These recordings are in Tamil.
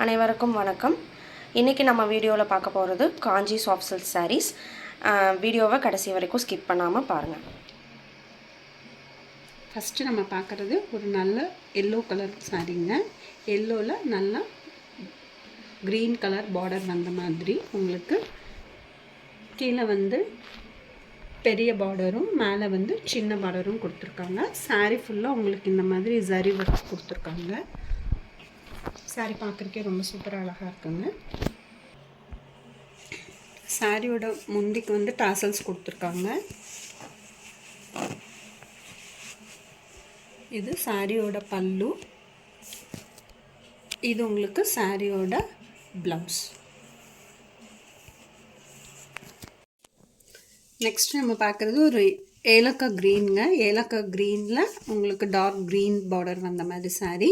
அனைவருக்கும் வணக்கம். இன்றைக்கி நம்ம வீடியோவில் பார்க்க போகிறது காஞ்சி சாஃப்ட் சில்க் சாரீஸ். வீடியோவை கடைசி வரைக்கும் ஸ்கிப் பண்ணாமல் பாருங்கள். ஃபஸ்ட்டு நம்ம பார்க்குறது ஒரு நல்ல எல்லோ கலர் சாரீங்க. எல்லோவில் நல்லா க்ரீன் கலர் பார்டர் வந்த மாதிரி உங்களுக்கு கீழே பெரிய பார்டரும் மேலே சின்ன பார்டரும் கொடுத்துருக்காங்க. சாரீ ஃபுல்லாக உங்களுக்கு இந்த மாதிரி ஜரி ஒர்க் கொடுத்துருக்காங்க. சாரீ பார்க்குறக்கே ரொம்ப சூப்பராக அழகாக இருக்குங்க. சாரியோட முந்திக்கு டாசல்ஸ் கொடுத்துருக்காங்க. இது சாரியோட பல்லு. இது உங்களுக்கு சாரியோட ப்ளவுஸ். நெக்ஸ்ட் நம்ம பார்க்குறது ஒரு ஏலக்காய் க்ரீனுங்க. ஏலக்காய் க்ரீனில் உங்களுக்கு டார்க் க்ரீன் பார்டர் வந்த மாதிரி சாரீ.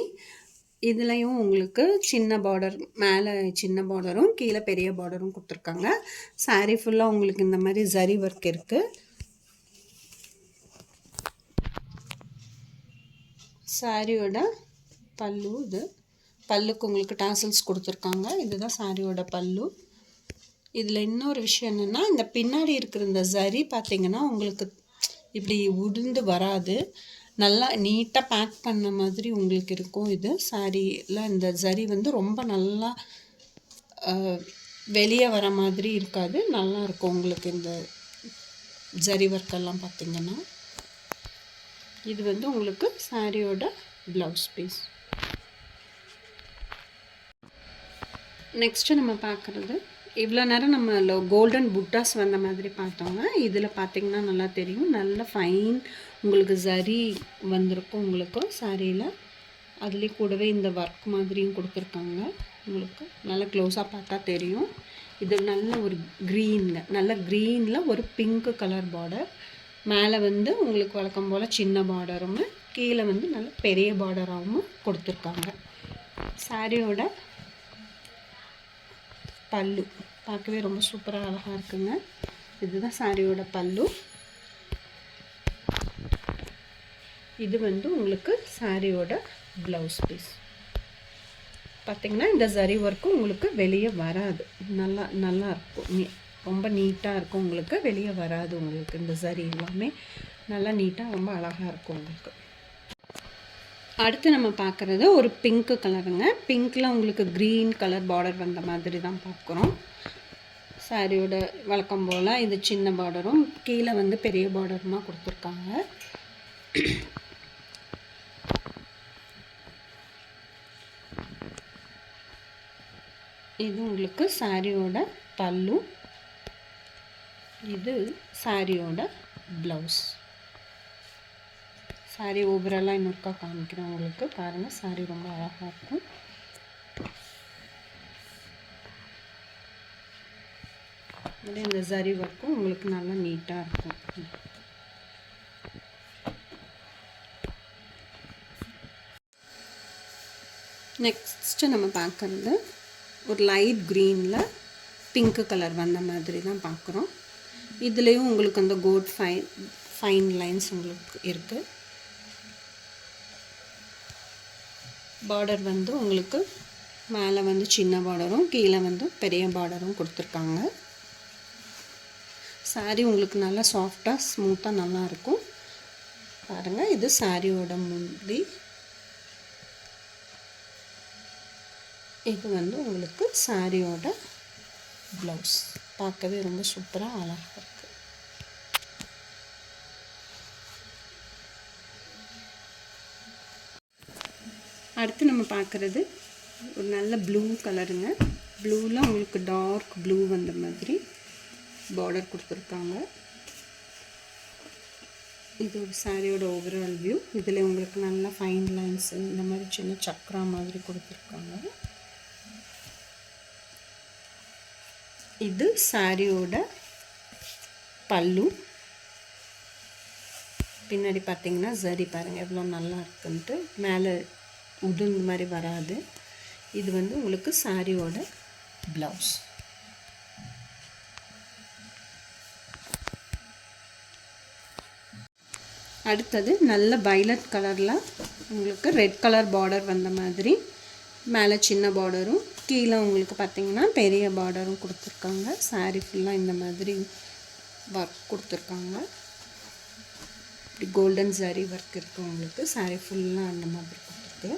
இதுலேயும் உங்களுக்கு சின்ன பார்டர், மேலே சின்ன பார்டரும் கீழே பெரிய பார்டரும் கொடுத்துருக்காங்க. சாரீ ஃபுல்லாக உங்களுக்கு இந்த மாதிரி ஜரி ஒர்க் இருக்குது. சாரியோட பல்லு. இது பல்லுக்கு உங்களுக்கு டாசல்ஸ் கொடுத்துருக்காங்க. இதுதான் சாரியோட பல்லு. இதில் இன்னொரு விஷயம் என்னென்னா, இந்த பின்னாடி இருக்கிற இந்த ஜரி பார்த்திங்கன்னா உங்களுக்கு இப்படி உதிர்ந்து வராது. நல்லா நீட்டாக பேக் பண்ண மாதிரி உங்களுக்கு இருக்கும். இது சாரியில் இந்த ஜரி ரொம்ப நல்லா வெளியே வர மாதிரி இருக்காது. நல்லா இருக்கும் உங்களுக்கு இந்த ஜரி ஒர்க்கெல்லாம் பார்த்திங்கன்னா. இது உங்களுக்கு சாரியோட ப்ளவுஸ் பீஸ். நெக்ஸ்ட்டு நம்ம பார்க்குறது, இவ்வளோ நேரம் நம்ம கோல்டன் புட்டாஸ் வந்த மாதிரி பார்த்தோங்க. இதில் பார்த்திங்கன்னா நல்லா தெரியும். நல்ல ஃபைன் உங்களுக்கு ஜரி வந்திருக்கும் உங்களுக்கு சாரியில். அதுலேயும் கூடவே இந்த ஒர்க் மாதிரியும் கொடுத்துருக்காங்க. உங்களுக்கு நல்லா க்ளோஸாக பார்த்தா தெரியும். இது நல்ல ஒரு க்ரீனுங்க. நல்ல க்ரீனில் ஒரு பிங்க் கலர் பார்டர். மேலே உங்களுக்கு வழக்கம் போல் சின்ன பார்டரும் கீழே நல்ல பெரிய பார்டராகவும் கொடுத்துருக்காங்க. சாரியோட பல்லு பார்க்கவே ரொம்ப சூப்பராக அழகாக இருக்குங்க. இதுதான் சாரியோட பல்லு. இது உங்களுக்கு சாரியோட ப்ளவுஸ் பீஸ். பார்த்திங்கன்னா இந்த ஜரி ஒர்க்கும் உங்களுக்கு வெளியே வராது. நல்லா இருக்கும். ரொம்ப நீட்டாக இருக்கும். உங்களுக்கு வெளியே வராது. உங்களுக்கு இந்த ஜரி எல்லாமே நல்லா நீட்டாக ரொம்ப அழகாக இருக்கும் உங்களுக்கு. அடுத்து நம்ம பார்க்குறது ஒரு பிங்க் கலருங்க. பிங்க்கில் உங்களுக்கு க்ரீன் கலர் பார்டர் வந்த மாதிரி தான் பார்க்குறோம். சாரியோட வழக்கம் போல் இது சின்ன பார்டரும் கீழே பெரிய பார்டருமா கொடுத்துருக்காங்க. இது உங்களுக்கு சாரியோட பல்லு. இது சாரியோட ப்ளவுஸ். சாரி ஓவராலாக இன்னொருக்கா காமிக்கிறேன் உங்களுக்கு. பாருங்கள், சாரி ரொம்ப அழகாக இருக்கும். இந்த ஜரி ஒர்க்கும் உங்களுக்கு நல்லா நீட்டாக இருக்கும். நெக்ஸ்ட்டு நம்ம பார்க்குறது ஒரு லைட் க்ரீனில் பிங்க் கலர் வந்த மாதிரி தான் பார்க்குறோம். இதுலேயும் உங்களுக்கு அந்த கோல்ட் ஃபைன் லைன்ஸ் உங்களுக்கு இருக்குது. பார்டர் உங்களுக்கு மேலே சின்ன பார்டரும் கீழே பெரிய பார்டரும் கொடுத்துருக்காங்க. சாரி உங்களுக்கு நல்லா சாஃப்டாக ஸ்மூத்தாக நல்லாயிருக்கும். பாருங்கள், இது சாரியோட முந்தி. இது உங்களுக்கு சாரியோட ப்ளவுஸ். பார்க்கவே ரொம்ப சூப்பராக அழகாக இருக்குது. அடுத்து நம்ம பார்க்குறது ஒரு நல்ல ப்ளூ கலருங்க. ப்ளூவில் உங்களுக்கு டார்க் ப்ளூ வந்த மாதிரி பார்டர் கொடுத்துருக்காங்க. இது ஒரு சாரியோட ஓவரால் வியூ. இதில் உங்களுக்கு நல்ல ஃபைன் லைன்ஸ் இந்த மாதிரி சின்ன சக்கரா மாதிரி கொடுத்துருக்காங்க. இது சாரியோட பல்லு. பின்னாடி பார்த்தீங்கன்னா ஜரி பாருங்கள் எவ்வளோ நல்லா இருக்குன்ட்டு. மேலே உதிர்ந்த மாதிரி வராது. இது உங்களுக்கு சாரியோட ப்ளவுஸ். அடுத்தது நல்ல வைலட் கலரில் உங்களுக்கு ரெட் கலர் பார்டர் வந்த மாதிரி மேலே சின்ன பார்டரும் கீழே உங்களுக்கு பார்த்திங்கன்னா பெரிய பார்டரும் கொடுத்துருக்காங்க. சாரீ ஃபுல்லாக இந்த மாதிரி ஒர்க் கொடுத்துருக்காங்க. இப்படி கோல்டன் ஜரி ஒர்க் இருக்குது உங்களுக்கு. சாரீ ஃபுல்லாக அந்த மாதிரி கொடுத்துருக்கு.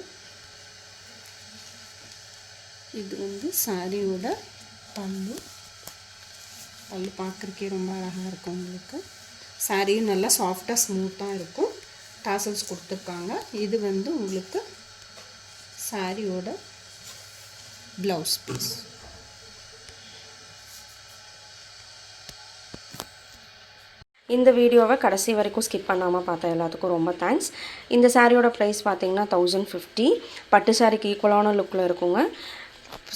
இது வந்து சாரியோட பல்லு. பல்லு பார்க்குறக்கே ரொம்ப அழகாக இருக்கும் உங்களுக்கு. சாரியும் நல்லா சாஃப்டாக ஸ்மூத்தாக இருக்கும். டாசல்ஸ் கொடுத்துருக்காங்க. இது வந்து உங்களுக்கு சாரியோட ப்ளவுஸ் பீஸ். இந்த வீடியோவை கடைசி வரைக்கும் ஸ்கிப் பண்ணாமல் பார்த்த எல்லாத்துக்கும் ரொம்ப தேங்க்ஸ். இந்த சாரியோட ப்ரைஸ் பார்த்தீங்கன்னா 1050. பட்டு சாரிக்கு ஈக்குவலான லுக்கில் இருக்குங்க.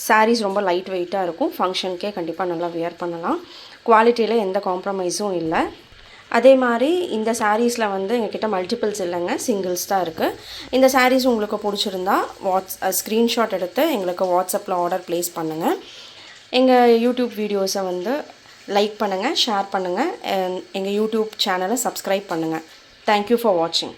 சாரீஸ் ரொம்ப லைட் வெயிட்டாக இருக்கும். ஃபங்க்ஷனுக்கே கண்டிப்பாக நல்லா வியர் பண்ணலாம். குவாலிட்டியில் எந்த காம்ப்ரமைஸும் இல்லை. அதே மாதிரி இந்த சாரீஸில் வந்து எங்ககிட்ட மல்டிபிள்ஸ் இல்லைங்க, சிங்கிள்ஸ் தான் இருக்குது. இந்த சாரீஸ் உங்களுக்கு பிடிச்சிருந்தா ஸ்க்ரீன்ஷாட் எடுத்து எங்களுக்கு வாட்ஸ்அப்பில் ஆர்டர் ப்ளேஸ் பண்ணுங்கள். எங்கள் யூடியூப் வீடியோஸை வந்து லைக் பண்ணுங்கள், ஷேர் பண்ணுங்கள், எங்கள் யூடியூப் சேனலை சப்ஸ்கிரைப் பண்ணுங்கள். தேங்க்யூ ஃபார் வாட்சிங்.